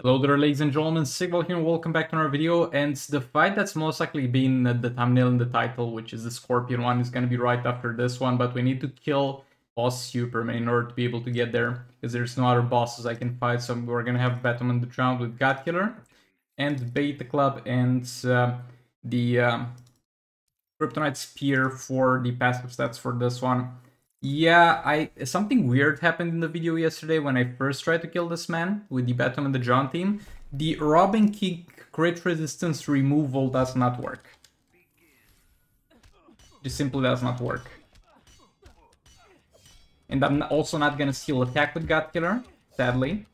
Hello there, ladies and gentlemen, Sigval here and welcome back to another video. And the fight that's most likely been the thumbnail and the title, which is the Scorpion one, is going to be right after this one. But we need to kill boss Superman in order to be able to get there, because there's no other bosses I can fight. So we're going to have Batman on the ground with Godkiller and Beta Club and the Kryptonite Spear for the passive stats for this one. Yeah, something weird happened in the video yesterday when I first tried to kill this man with the Batman and the John team. The Robin King crit resistance removal does not work. It simply does not work. And I'm also not gonna steal attack with Godkiller, sadly.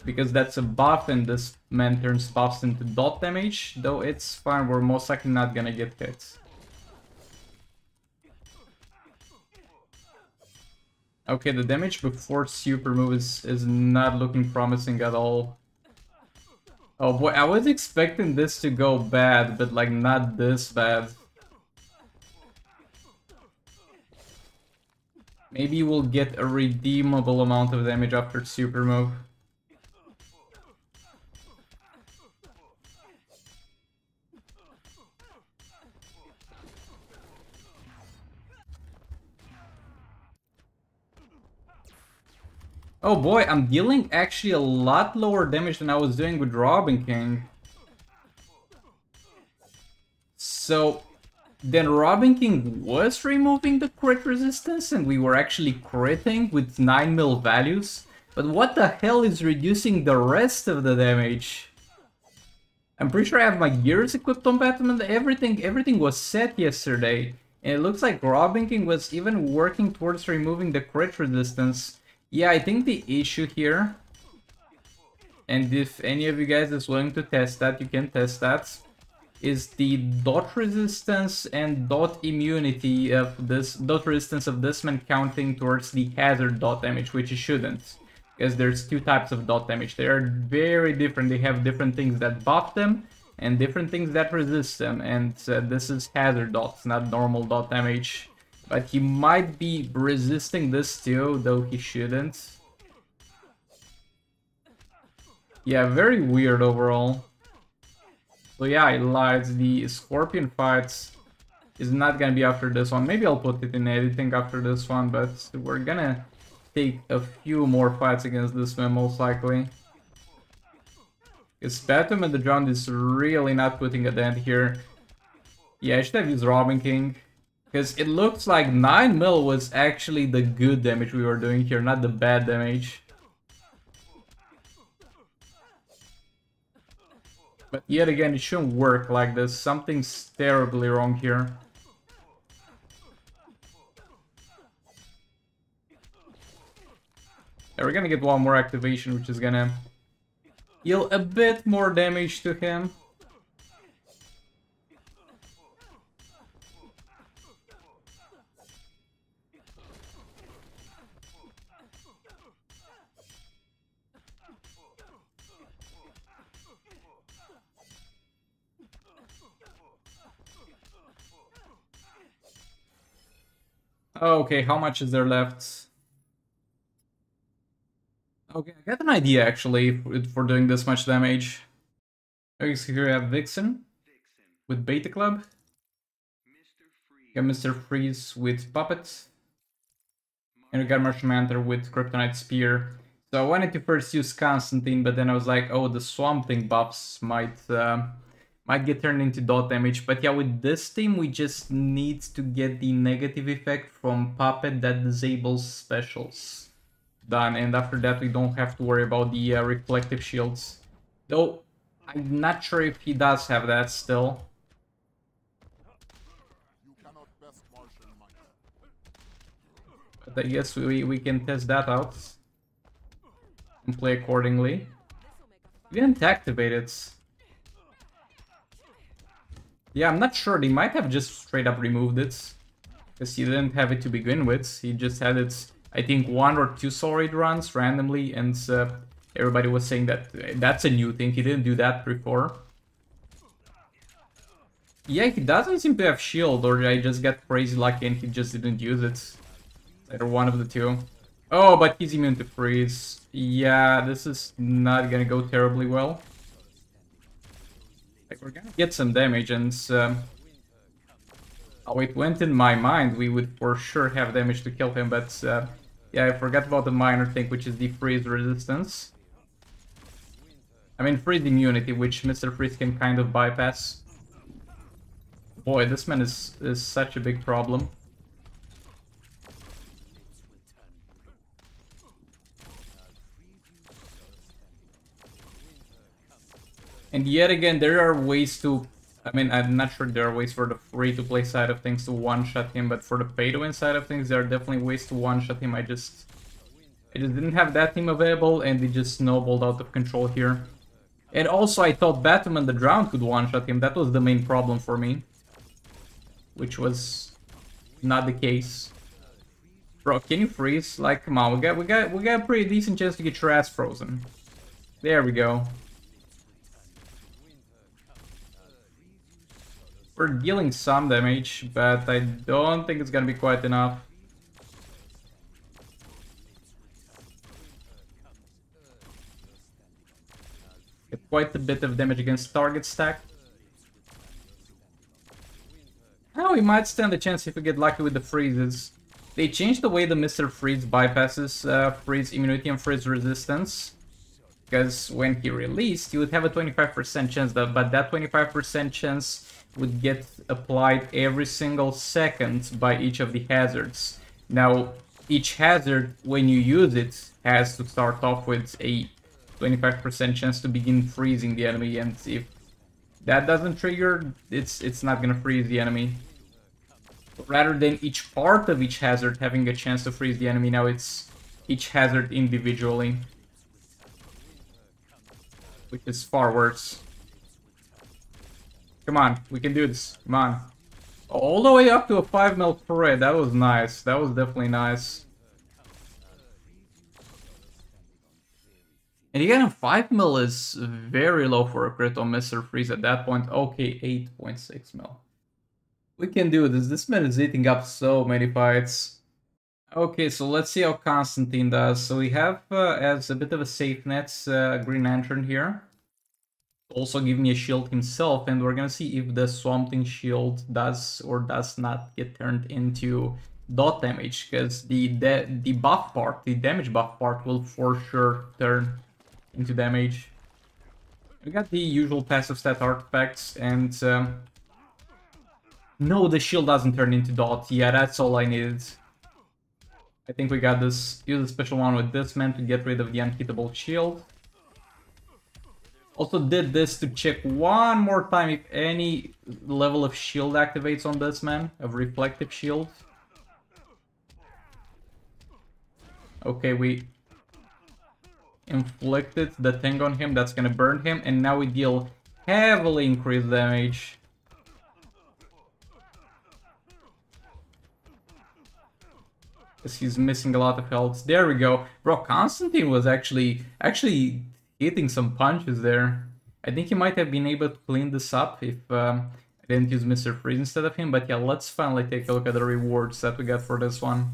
Because that's a buff and this man turns buffs into dot damage, though it's fine, we're most likely not gonna get hit. Okay, the damage before super move is not looking promising at all. Oh boy, I was expecting this to go bad, but like not this bad. Maybe we'll get a redeemable amount of damage after super move. Oh boy, I'm dealing actually a lot lower damage than I was doing with Robin King. So, then Robin King was removing the crit resistance and we were actually critting with 9 mil values. But what the hell is reducing the rest of the damage? I'm pretty sure I have my gears equipped on Batman. Everything was set yesterday. And it looks like Robin King was even working towards removing the crit resistance. Yeah, I think the issue here, and if any of you guys is willing to test that, you can test that, is the dot resistance and dot immunity of this, dot resistance of this man counting towards the hazard dot damage, which it shouldn't. Because there's two types of dot damage. They are very different, they have different things that buff them, and different things that resist them, and this is hazard dots, not normal dot damage. But he might be resisting this too, though he shouldn't. Yeah, very weird overall. So yeah, I lied. The Scorpion fights is not gonna be after this one. Maybe I'll put it in editing after this one, but we're gonna take a few more fights against this man most likely. Because Batman and the John is really not putting a dent here. Yeah, I should have used Robin King. Because it looks like 9 mil was actually the good damage we were doing here, not the bad damage. But yet again, it shouldn't work like this. Something's terribly wrong here. Yeah, we're gonna get one more activation, which is gonna deal a bit more damage to him. Okay, how much is there left? Okay, I got an idea actually for doing this much damage. Okay, so here we have Vixen with Beta Club. We got Mr. Freeze with Puppet. And we got Martian Manhunter with Kryptonite Spear. So I wanted to first use Constantine, but then I was like, oh, the Swamp Thing buffs might get turned into dot damage. But yeah, with this team, we just need to get the negative effect from Puppet that disables specials done. And after that, we don't have to worry about the reflective shields. Though, I'm not sure if he does have that still. But I guess we can test that out and play accordingly. We didn't activate it. Yeah, I'm not sure. They might have just straight up removed it. Because he didn't have it to begin with. He just had it, I think, 1 or 2 soul raid runs randomly. And everybody was saying that that's a new thing. He didn't do that before. Yeah, he doesn't seem to have shield. Or I just got crazy lucky and he just didn't use it. Either one of the two. Oh, but he's immune to freeze. Yeah, this is not gonna go terribly well. Like, we're gonna get some damage, and oh, it went in my mind we would for sure have damage to kill him, but yeah, I forgot about the minor thing, which is the freeze resistance. I mean, freeze immunity, which Mr. Freeze can kind of bypass. Boy, this man is such a big problem. And yet again, there are ways to... I mean, I'm not sure there are ways for the free-to-play side of things to one-shot him, but for the pay-to-win side of things, there are definitely ways to one-shot him. I just didn't have that team available, and it just snowballed out of control here. And also, I thought Batman the Drown could one-shot him. That was the main problem for me. Which was not the case. Bro, can you freeze? Like, come on, we got a pretty decent chance to get your ass frozen. There we go. We're dealing some damage, but I don't think it's gonna be quite enough. Get quite a bit of damage against target stack. Oh, we might stand a chance if we get lucky with the freezes. They changed the way the Mr. Freeze bypasses freeze immunity and freeze resistance. Because when he released, he would have a 25% chance, but that 25% chance would get applied every single second by each of the hazards. Now, each hazard, when you use it, has to start off with a 25% chance to begin freezing the enemy, and if that doesn't trigger, it's not gonna freeze the enemy. Rather than each part of each hazard having a chance to freeze the enemy, now it's each hazard individually. Which is far worse. Come on, we can do this. Come on. All the way up to a 5 mil parade. That was nice. That was definitely nice. And again, 5 mil is very low for a crit on Mr. Freeze at that point. Okay, 8.6 mil. We can do this. This man is eating up so many fights. Okay, so let's see how Constantine does. So we have, as a bit of a safe net, Green Lantern here. Also give me a shield himself, and we're gonna see if the Swamp Thing shield does or does not get turned into dot damage, because the buff part, the damage buff part, will for sure turn into damage. We got the usual passive stat artifacts, and no, the shield doesn't turn into dot. Yeah, that's all I needed. I think we got this. Use a special one with this man to get rid of the unhittable shield. Also did this to check one more time if any level of shield activates on this man, of reflective shield. Okay, we inflicted the thing on him that's gonna burn him, and now we deal heavily increased damage. Because he's missing a lot of health. There we go. Bro, Constantine was actually hitting some punches there. I think he might have been able to clean this up if I didn't use Mr. Freeze instead of him. But yeah, let's finally take a look at the rewards that we got for this one.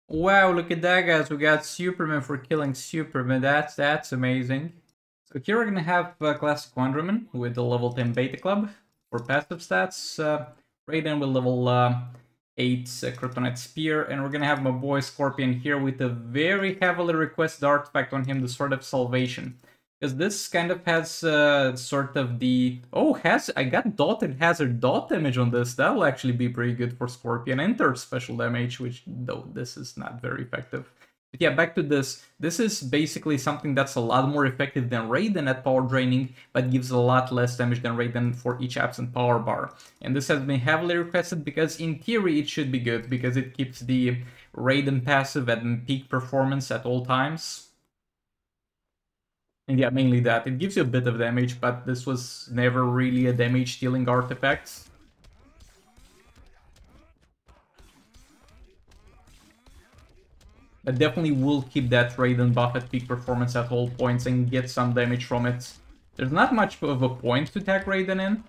Wow, look at that, guys. We got Superman for killing Superman. That's amazing. So here we're gonna have Classic Wonder Woman with the level 10 Beta Club for passive stats. Raiden with level 8 Kryptonite Spear, and we're gonna have my boy Scorpion here with a very heavily requested artifact on him, the Sword of Salvation. Because this kind of has sort of the... Oh, I got dot and hazard dot damage on this. That will actually be pretty good for Scorpion. Enter special damage, which though this is not very effective. But yeah, back to this. This is basically something that's a lot more effective than Raiden at power draining, but gives a lot less damage than Raiden for each absent power bar. And this has been heavily requested because in theory it should be good, because it keeps the Raiden passive at peak performance at all times. And yeah, mainly that. It gives you a bit of damage, but this was never really a damage-dealing artifact. I definitely will keep that Raiden buff at peak performance at all points and get some damage from it. There's not much of a point to tag Raiden in.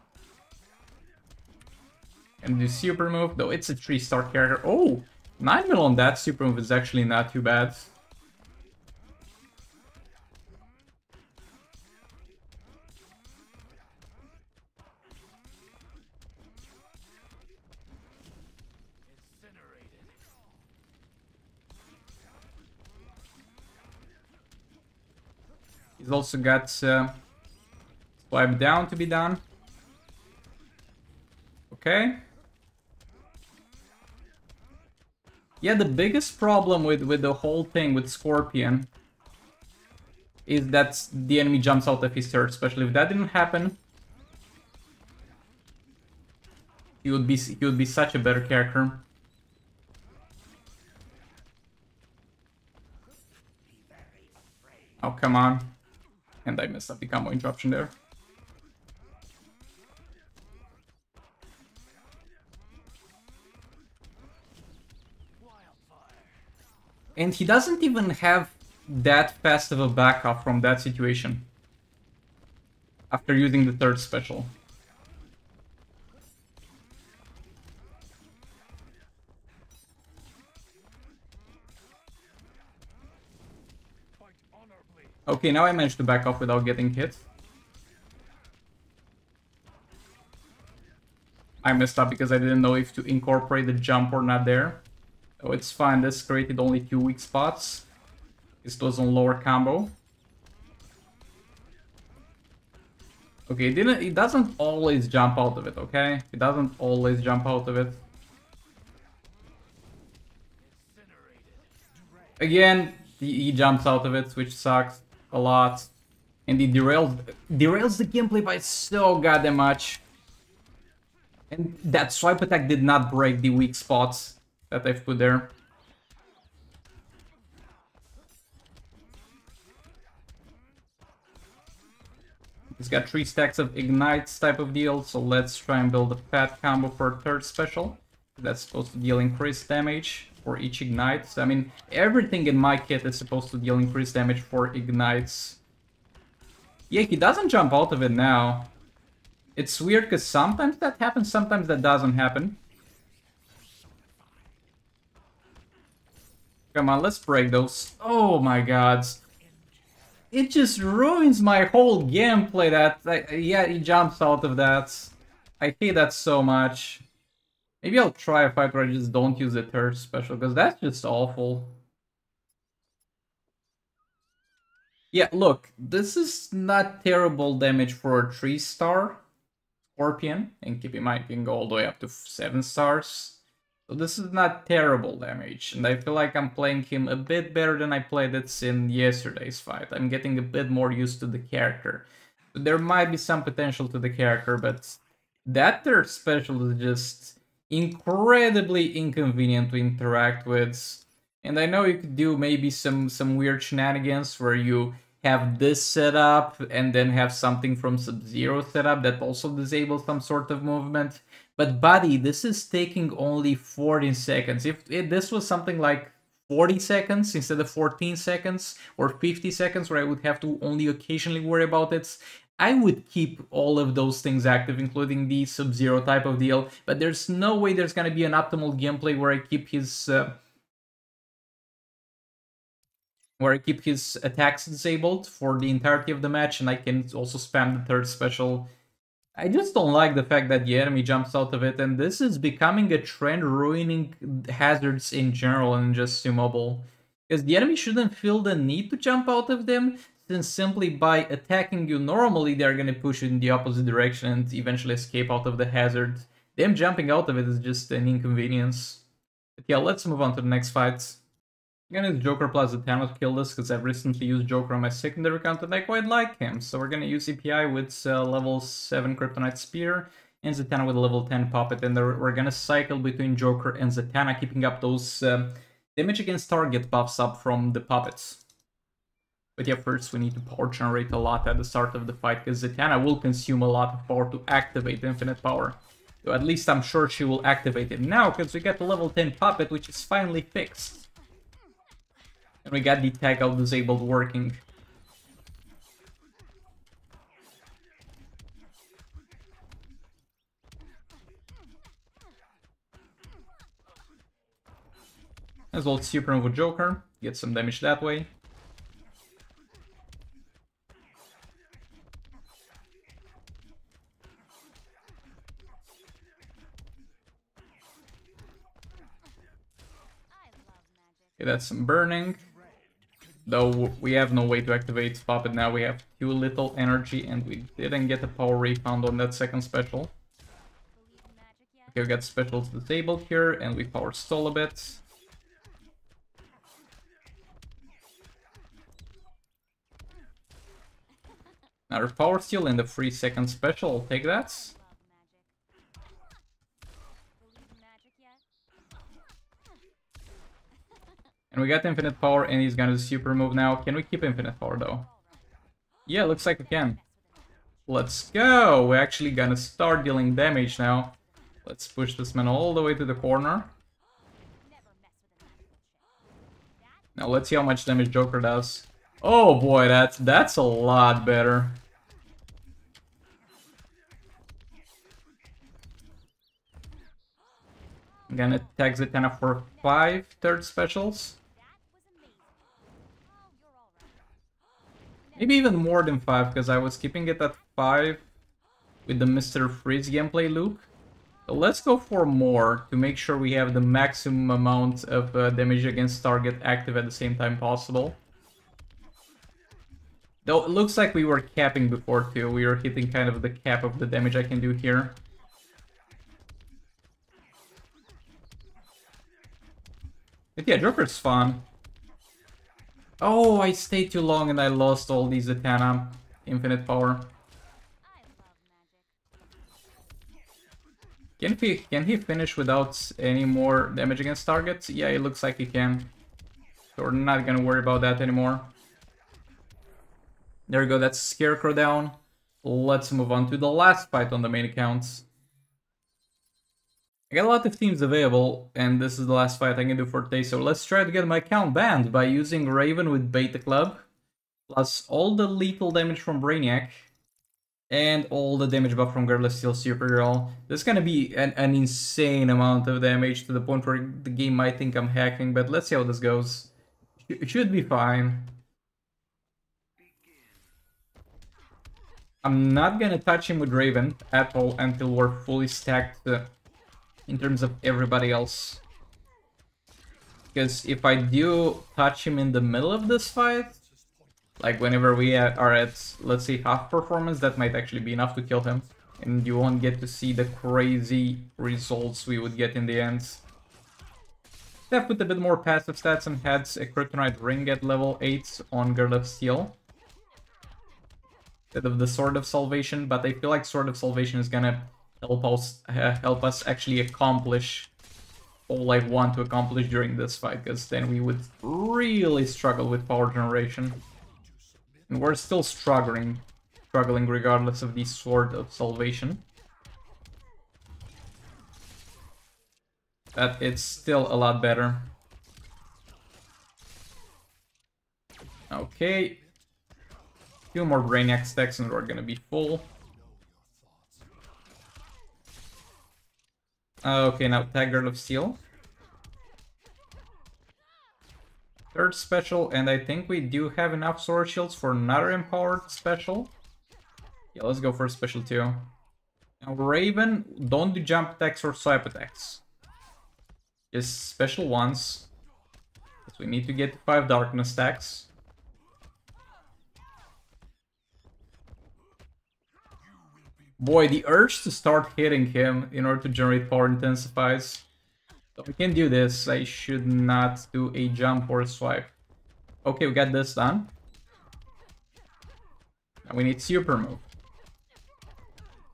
And the super move, though it's a 3-star character. Oh, 9 mil on that super move is actually not too bad. He's also got swipe down to be done. Okay. Yeah, the biggest problem with the whole thing with Scorpion is that the enemy jumps out of his turret. Especially if that didn't happen, he would be such a better character. Oh, come on. And I messed up the combo interruption there. And he doesn't even have that fast of a backup from that situation after using the third special. Okay, now I managed to back off without getting hit. I messed up because I didn't know if to incorporate the jump or not there. So it's fine, this created only 2 weak spots. This was on lower combo. Okay, it doesn't always jump out of it, okay? It doesn't always jump out of it. Again, he jumps out of it, which sucks a lot. And he derails the gameplay by so goddamn much. And that swipe attack did not break the weak spots that I've put there. He's got 3 stacks of ignites type of deal, so let's try and build a fat combo for a third special. That's supposed to deal increased damage for each ignite. So, I mean, everything in my kit is supposed to deal increased damage for ignites. Yeah, he doesn't jump out of it now. It's weird because sometimes that happens, sometimes that doesn't happen. Come on, let's break those. Oh my god. It just ruins my whole gameplay that, yeah, he jumps out of that. I hate that so much. Maybe I'll try a fight where I just don't use the third special, because that's just awful. Yeah, look, this is not terrible damage for a 3-star Scorpion, and keep in mind, you can go all the way up to 7 stars. So this is not terrible damage, and I feel like I'm playing him a bit better than I played it in yesterday's fight. I'm getting a bit more used to the character. There might be some potential to the character, but that third special is just incredibly inconvenient to interact with. And I know you could do maybe some weird shenanigans where you have this set up and then have something from Sub-Zero set up that also disables some sort of movement. But buddy, this is taking only 14 seconds. If this was something like 40 seconds instead of 14 seconds or 50 seconds where I would have to only occasionally worry about it, I would keep all of those things active, including the Sub-Zero type of deal. But there's no way there's gonna be an optimal gameplay where I keep his attacks disabled for the entirety of the match, and I can also spam the third special. I just don't like the fact that the enemy jumps out of it, and this is becoming a trend ruining hazards in general and just Mobile. Because the enemy shouldn't feel the need to jump out of them, since simply by attacking you normally, they're gonna push you in the opposite direction and eventually escape out of the hazard. Them jumping out of it is just an inconvenience. But yeah, let's move on to the next fight. I'm gonna use Joker plus Zatanna to kill this, because I've recently used Joker on my secondary account and I quite like him. So we're gonna use EPI with level 7 Kryptonite Spear and Zatanna with a level 10 Puppet, and we're gonna cycle between Joker and Zatanna, keeping up those damage against target buffs up from the Puppets. But yeah, first we need to power generate a lot at the start of the fight, because Zatanna will consume a lot of power to activate Infinite Power. So at least I'm sure she will activate it now, because we got the level 10 Puppet, which is finally fixed. And we got the tag out disabled working. As well, Supernova Joker, get some damage that way. Okay, that's some burning. Though we have no way to activate Puppet now, we have too little energy and we didn't get a power refund on that second special. Okay, we got specials disabled here and we power stall a bit. Another power steal in the 3-second special, I'll take that. And we got infinite power and he's gonna super move now. Can we keep infinite power though? Yeah, looks like we can. Let's go! We're actually gonna start dealing damage now. Let's push this man all the way to the corner. Now let's see how much damage Joker does. Oh boy, that's a lot better. I'm gonna attack Zatanna for 5 third specials. Maybe even more than 5, because I was keeping it at 5 with the Mr. Freeze gameplay loop. So let's go for more to make sure we have the maximum amount of damage against target active at the same time possible. Though it looks like we were capping before too. We were hitting kind of the cap of the damage I can do here. But yeah, Joker's fun. Oh, I stayed too long and I lost all these Zatanna infinite power. Can he finish without any more damage against targets? Yeah, it looks like he can. So we're not gonna worry about that anymore. There we go, that's Scarecrow down. Let's move on to the last fight on the main account. I got a lot of teams available, and this is the last fight I can do for today, so let's try to get my account banned by using Raven with Beta Club, plus all the lethal damage from Brainiac, and all the damage buff from Guard of Steel Supergirl. This is gonna be an insane amount of damage to the point where the game might think I'm hacking, but let's see how this goes. It should be fine. I'm not gonna touch him with Raven at all until we're fully stacked in terms of everybody else. Because if I do touch him in the middle of this fight, like whenever we are at, let's say, half performance, that might actually be enough to kill him. And you won't get to see the crazy results we would get in the end. Steph with a bit more passive stats and had a Kryptonite Ring at level 8 on Guard of Steel, instead of the Sword of Salvation, but I feel like Sword of Salvation is gonna help us actually accomplish all I want to accomplish during this fight, because then we would really struggle with power generation. And we're still struggling regardless of the Sword of Salvation. But it's still a lot better. Okay. 2 more Brainiac stacks and we're gonna be full. Okay, now Guard of Steel. 3rd special, and I think we do have enough Sword Shields for another empowered special. Yeah, let's go for special 2. Now Raven, don't do jump attacks or swipe attacks. Just special ones. Because we need to get 5 darkness stacks. Boy, the urge to start hitting him in order to generate power intensifies. So we can do this. I should not do a jump or a swipe. Okay, we got this done. Now we need super move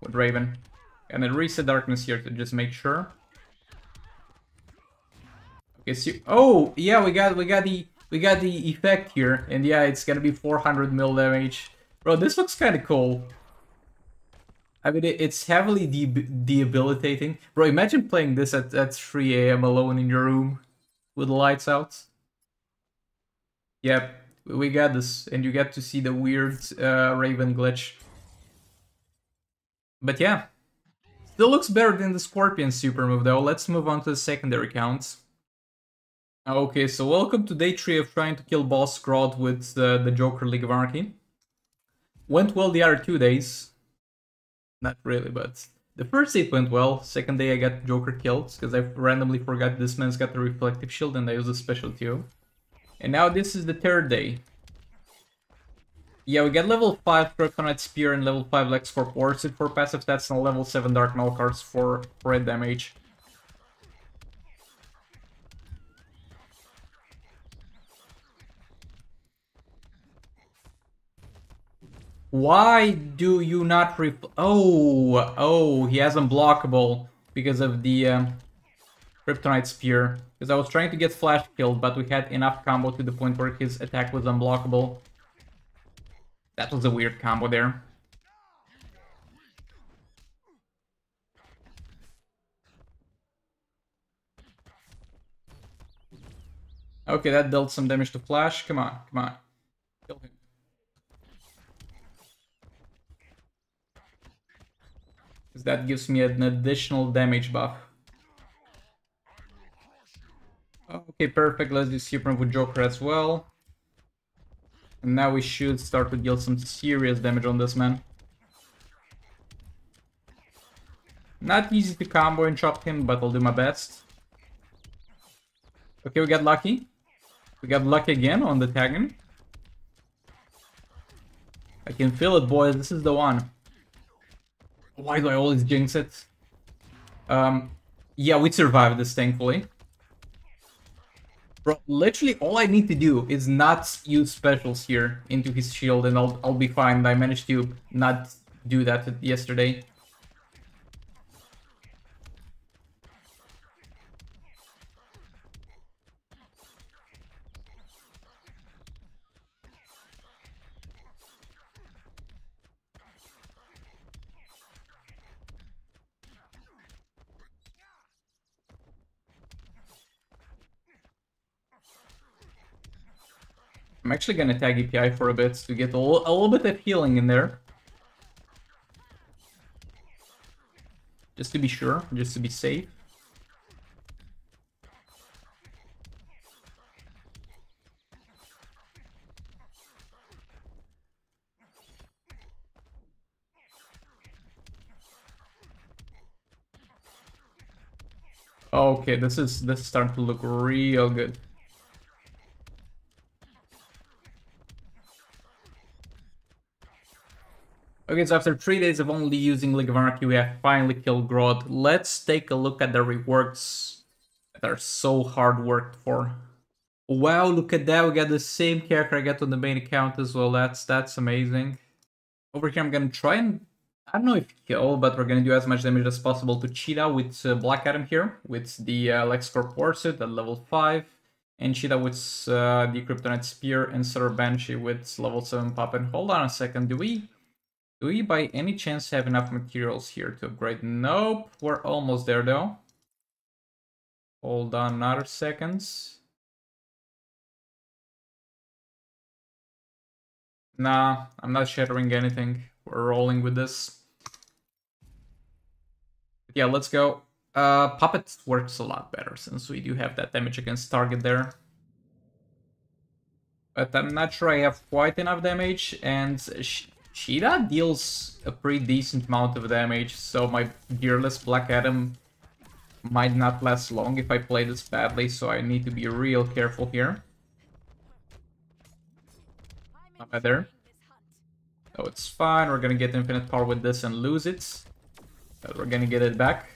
with Raven. And then reset darkness here to just make sure. Okay, so oh yeah, we got the effect here, and yeah, it's gonna be 400 mil damage. Bro, this looks kind of cool. I mean, it's heavily debilitating. Bro, imagine playing this at 3 AM alone in your room with the lights out. Yep, we got this, and you get to see the weird Raven glitch. But yeah, still looks better than the Scorpion super move though. Let's move on to the secondary counts. Okay, so welcome to day 3 of trying to kill Boss Grodd with the Joker League of Anarchy. Went well the other 2 days. Not really, but the first day went well. Second day I got Joker killed because I randomly forgot this man's got the reflective shield and I used a special too. And now this is the 3rd day. Yeah, we get level 5 Kryptonite Spear and level 5 LexCorp Orchid for passive stats and level 7 Dark Null cards for red damage. Why do you not Oh, he has unblockable because of the Kryptonite Spear. Because I was trying to get Flash killed, but we had enough combo to the point where his attack was unblockable. That was a weird combo there. Okay, that dealt some damage to Flash. Come on, come on. Kill him. Because that gives me an additional damage buff. Okay, perfect. Let's do Super with Joker as well. And now we should start to deal some serious damage on this man. Not easy to combo and chop him, but I'll do my best. Okay, we got lucky. We got lucky again on the tagging. I can feel it, boys. This is the one. Why do I always jinx it? Yeah, we survived this, thankfully. Bro, literally all I need to do is not use specials here into his shield and I'll be fine. I managed to not do that yesterday. I'm actually gonna tag EPI for a bit to get a little bit of healing in there. Just to be sure, just to be safe. Okay, this is starting to look real good. Okay, so after 3 days of only using League of Anarchy, we have finally killed Grodd. Let's take a look at the rewards that are so hard worked for. Wow, look at that, we got the same character I got on the main account as well. That's amazing. Over here I'm gonna try and, I don't know if kill, but we're gonna do as much damage as possible to Cheetah with Black Adam here, with the LexCorp Warsuit at level 5, and Cheetah with the Kryptonite Spear, and Sir Banshee with level 7 Puppet. Hold on a second, do we by any chance have enough materials here to upgrade? Nope, we're almost there though. Hold on another seconds. Nah, I'm not shattering anything. We're rolling with this. Yeah, let's go. Puppet works a lot better since we do have that damage against target there. But I'm not sure I have quite enough damage, and Cheetah deals a pretty decent amount of damage, so my Gearless Black Adam might not last long if I play this badly, so I need to be real careful here. Not bad there. Oh, it's fine, we're gonna get infinite power with this and lose it. But we're gonna get it back.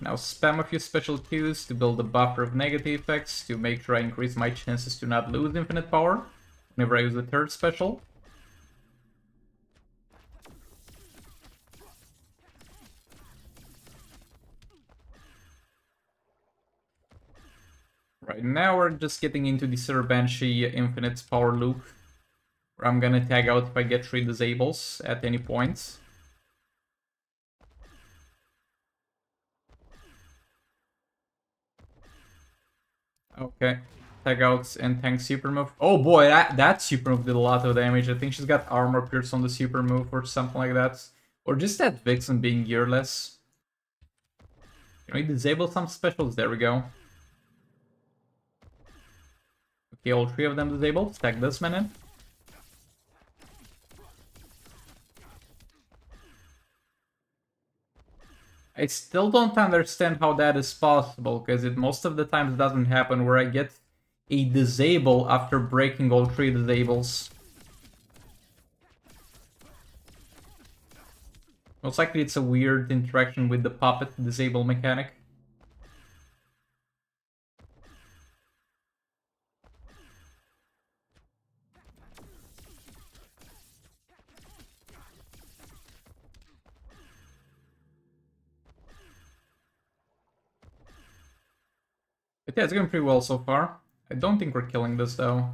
Now spam a few special Qs to build a buffer of negative effects to make sure I increase my chances to not lose infinite power whenever I use the third special. Right now we're just getting into the Sir Banshee infinite power loop, where I'm gonna tag out if I get 3 disables at any point. Okay, tag out and tank super move. Oh boy, that super move did a lot of damage. I think she's got armor pierce on the super move or something like that. Or just that Vixen being gearless. Can we disable some specials? There we go. Okay, all 3 of them disabled. Tag this man in. I still don't understand how that is possible, because it most of the times doesn't happen where I get a disable after breaking all 3 disables. Most likely it's a weird interaction with the puppet disable mechanic. But yeah, it's going pretty well so far. I don't think we're killing this though.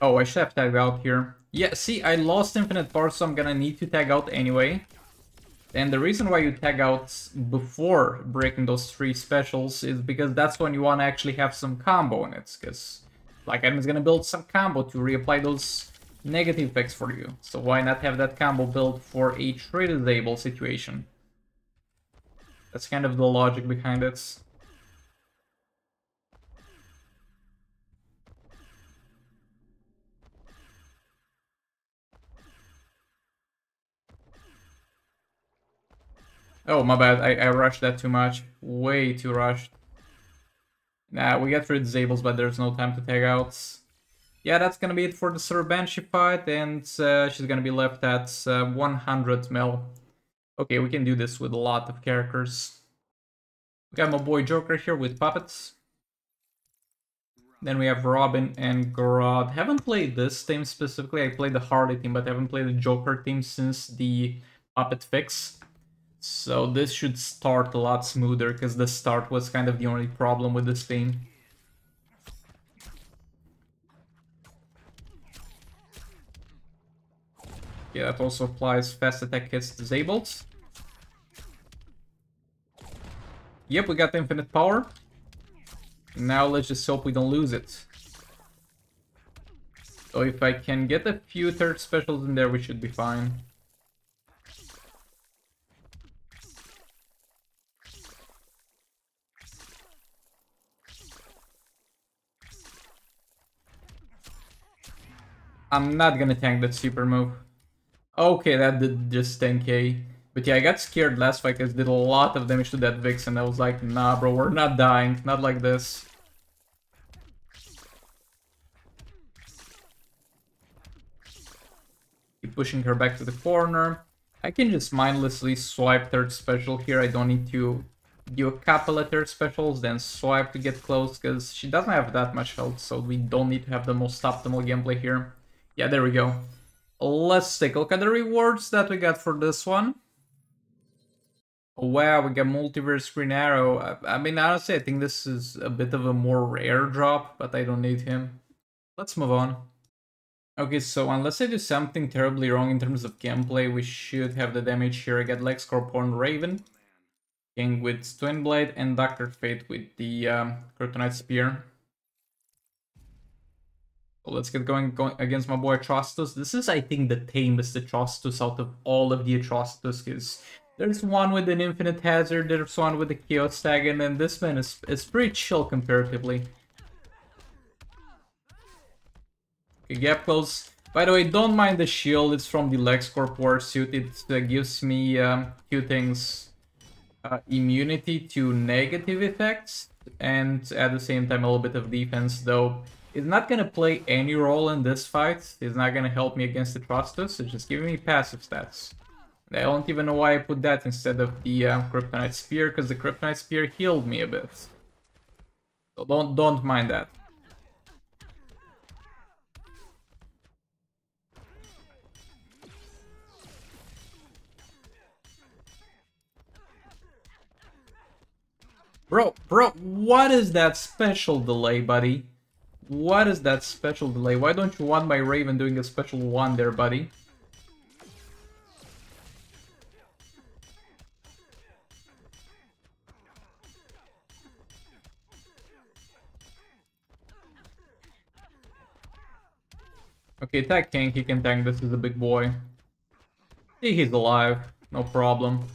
Oh, I should have tagged out here. Yeah, see, I lost infinite power, so I'm gonna need to tag out anyway. And the reason why you tag out before breaking those 3 specials is because that's when you want to actually have some combo in it. Because Black Adam is gonna build some combo to reapply those negative effects for you. So why not have that combo built for a 3 disable situation? That's kind of the logic behind it. Oh, my bad. I rushed that too much. Way too rushed. Nah, we get 3 disables, but there's no time to tag out. Yeah, that's gonna be it for the Sir Banshee fight, and she's gonna be left at 100 mil. Okay, we can do this with a lot of characters. We got my boy Joker here with puppets. Then we have Robin and Grodd. Haven't played this team specifically. I played the Harley team, but haven't played the Joker team since the puppet fix. So this should start a lot smoother, because the start was kind of the only problem with this team. Yeah, that also applies fast attack hits disabled. Yep, we got infinite power. Now let's just hope we don't lose it. So if I can get a few third specials in there, we should be fine. I'm not gonna tank that super move. Okay, that did just 10k. But yeah, I got scared last fight because it did a lot of damage to that Vixen. I was like, nah bro, we're not dying. Not like this. Keep pushing her back to the corner. I can just mindlessly swipe third special here. I don't need to do a couple of third specials, then swipe to get close, because she doesn't have that much health, so we don't need to have the most optimal gameplay here. Yeah, there we go. Let's take a look at the rewards that we got for this one. Wow, we got Multiverse Green Arrow. I mean, honestly, I think this is a bit of a more rare drop, but I don't need him. Let's move on. Okay, so unless I do something terribly wrong in terms of gameplay, we should have the damage here. I got LexCorp on Raven, King with Twin Blade, and Dr. Fate with the Kryptonite Spear. So let's get going against my boy Atrocitus. This is, I think, the tamest Atrocitus out of all of the Atrocitus, because there's one with an Infinite Hazard, there's one with the Chaos Tag, and then this man is pretty chill comparatively. Okay, gap close. By the way, don't mind the shield, it's from the LexCorp Warsuit. It gives me two things. Immunity to negative effects, and at the same time a little bit of defense, though it's not gonna play any role in this fight. It's not gonna help me against the Atrocitus, it's just giving me passive stats. I don't even know why I put that instead of the Kryptonite Spear, because the Kryptonite Spear healed me a bit. So don't mind that. Bro, what is that special delay, buddy? What is that special delay? Why don't you want my Raven doing a special one there, buddy? Okay, attack tank, he can tank, this is a big boy. See, he's alive, no problem.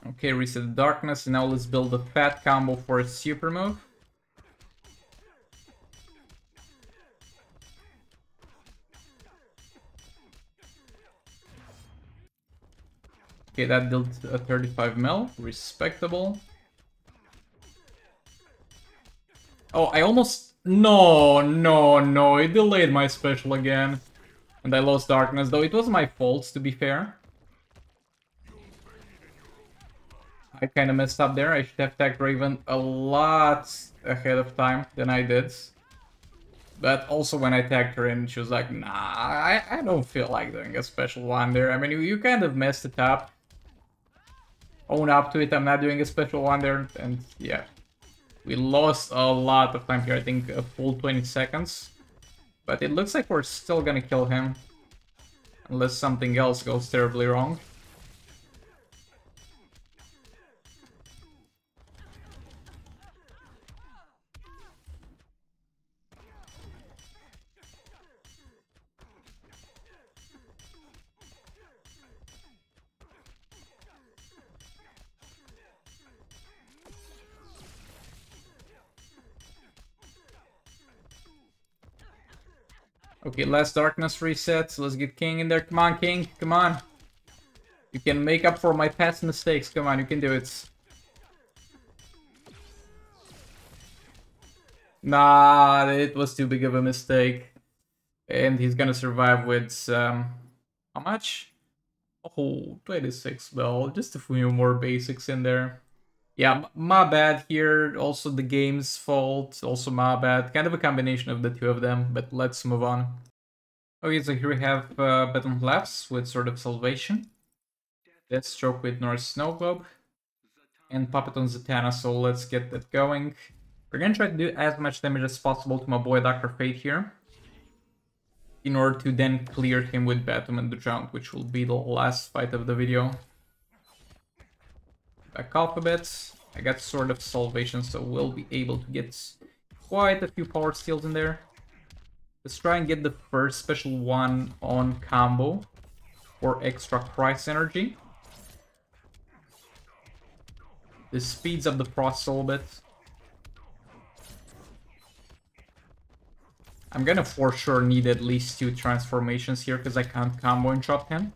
Okay, reset the darkness, and now let's build a fat combo for a super move. Okay, that dealt a 35 mil, respectable. Oh, I almost... No, it delayed my special again. And I lost darkness, though it was my fault, to be fair. I kind of messed up there. I should have tagged Raven a lot ahead of time than I did. But also when I tagged her in, she was like, nah, I don't feel like doing a special one there. I mean, you kind of messed it up. Own up to it, I'm not doing a special one there. And yeah, we lost a lot of time here. I think a full 20 seconds. But it looks like we're still gonna kill him. Unless something else goes terribly wrong. Okay, last darkness reset, so let's get King in there. Come on, King, come on. You can make up for my past mistakes. Come on, you can do it. Nah, it was too big of a mistake. And he's gonna survive with, how much? Oh, 26 mil. Just a few more basics in there. Yeah, my bad here. Also the game's fault. Also my bad. Kind of a combination of the two of them, but let's move on. Okay, so here we have Baton Labs with Sword of Salvation. Deathstroke with Norse Snow Globe. And Puppet on Zatanna, so let's get that going. We're gonna try to do as much damage as possible to my boy Dr. Fate here. In order to then clear him with Batum and the Drowned, which will be the last fight of the video. Back off a bit. I got Sword of Salvation, so we'll be able to get quite a few power steals in there. Let's try and get the first special one on combo for extra price energy. This speeds up the process a little bit. I'm gonna for sure need at least 2 transformations here because I can't combo interrupt him.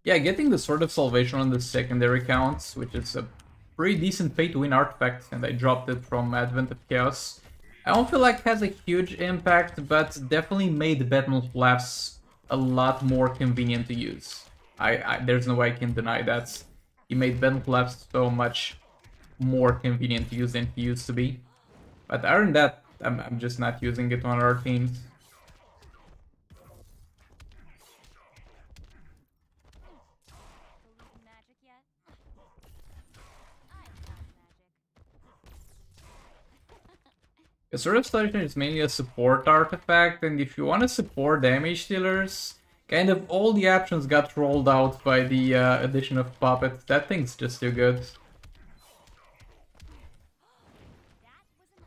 Yeah, getting the Sword of Salvation on the secondary counts, which is a pretty decent pay-to-win artifact, and I dropped it from Advent of Chaos. I don't feel like it has a huge impact, but definitely made Battle Labs a lot more convenient to use. There's no way I can deny that. He made Battle Labs so much more convenient to use than he used to be. But other than that, I'm just not using it on our teams. A Sword of Salvation is mainly a support artifact, and if you want to support damage dealers, kind of all the options got rolled out by the addition of Puppet. That thing's just too good.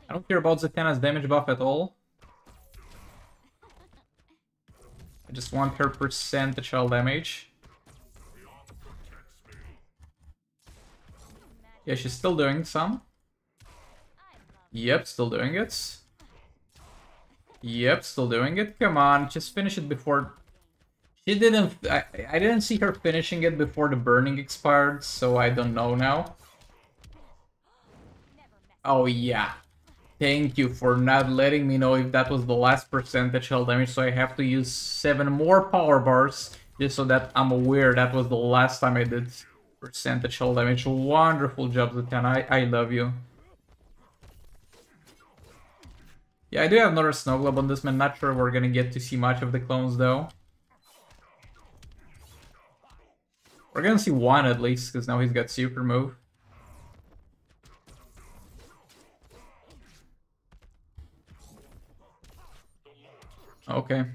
I don't care about Zatanna's damage buff at all. I just want her percentage damage. Yeah, she's still doing some. Yep, still doing it. Yep, still doing it. Come on, just finish it before... She didn't... I didn't see her finishing it before the burning expired, so I don't know now. Oh yeah. Thank you for not letting me know if that was the last percentage hell damage, so I have to use 7 more power bars, just so that I'm aware that was the last time I did percentage hell damage. Wonderful job, Zatanna. I love you. Yeah, I do have another Snow Globe on this man. Not sure we're gonna get to see much of the clones though. We're gonna see one at least, because now he's got super move. Okay.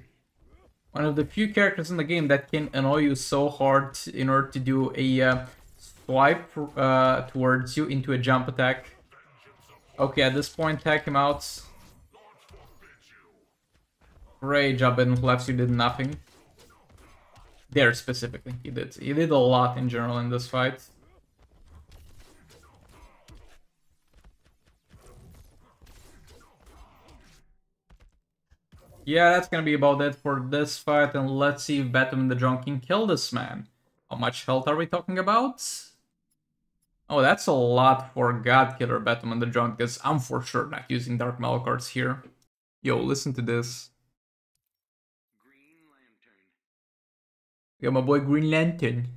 One of the few characters in the game that can annoy you so hard in order to do a swipe towards you into a jump attack. Okay, at this point, tag him out. Great job, Bedlam. You did nothing. There specifically, he did. He did a lot in general in this fight. Yeah, that's gonna be about it for this fight, and let's see if Batman the Drunk can kill this man. How much health are we talking about? Oh, that's a lot for God Killer Batman the Drunk, because I'm for sure not using Dark Metal cards here. Yo, listen to this. Yeah, my boy Green Lantern.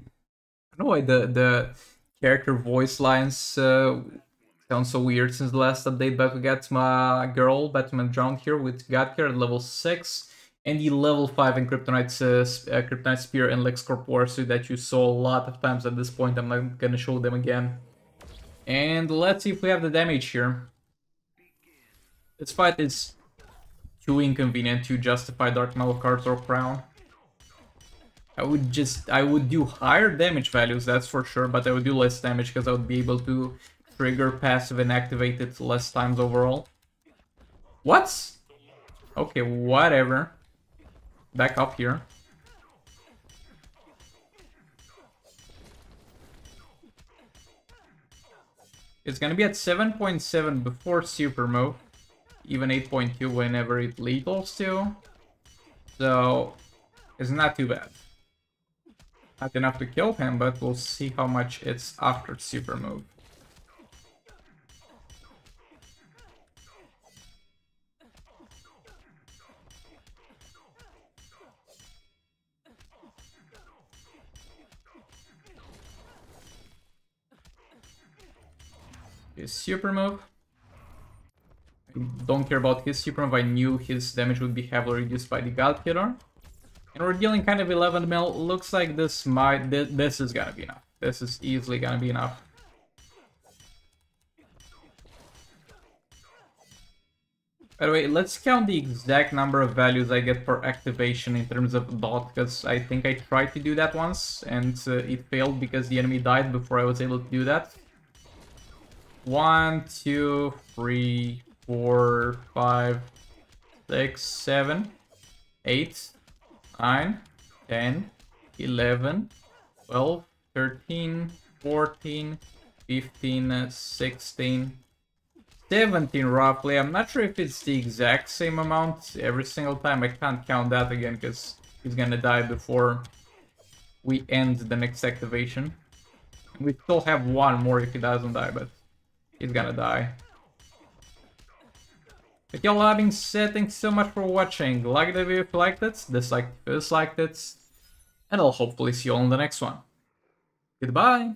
I don't know why the character voice lines sound so weird since the last update, but we got my girl, Batman Drowned here with Godcare at level 6, and the level 5 in Kryptonite Spear and LexCorp Warsuit that you saw a lot of times at this point. I'm not gonna show them again. And let's see if we have the damage here. This fight is too inconvenient to justify Dark Metal cards or Crown. I would do higher damage values, that's for sure, but I would do less damage because I would be able to trigger passive and activate it less times overall. What? Okay, whatever. Back up here. It's gonna be at 7.7 before super move, even 8.2 whenever it lethals too. So it's not too bad. Not enough to kill him, but we'll see how much it's after super move. His super move. I don't care about his super move. I knew his damage would be heavily reduced by the God Killer. And we're dealing kind of 11 mil. Looks like this is gonna be enough. This is easily gonna be enough. By the way, let's count the exact number of values I get per activation in terms of dot, because I think I tried to do that once and it failed because the enemy died before I was able to do that. 1, 2, 3, 4, 5, 6, 7, 8, 9, 10, 11, 12, 13, 14, 15, 16, 17 roughly. I'm not sure if it's the exact same amount every single time. I can't count that again because he's gonna die before we end the next activation. We still have one more if he doesn't die, but he's gonna die. With y'all having said, thanks so much for watching. Like the video if you liked it, dislike if you disliked it, and I'll hopefully see you all in the next one. Goodbye!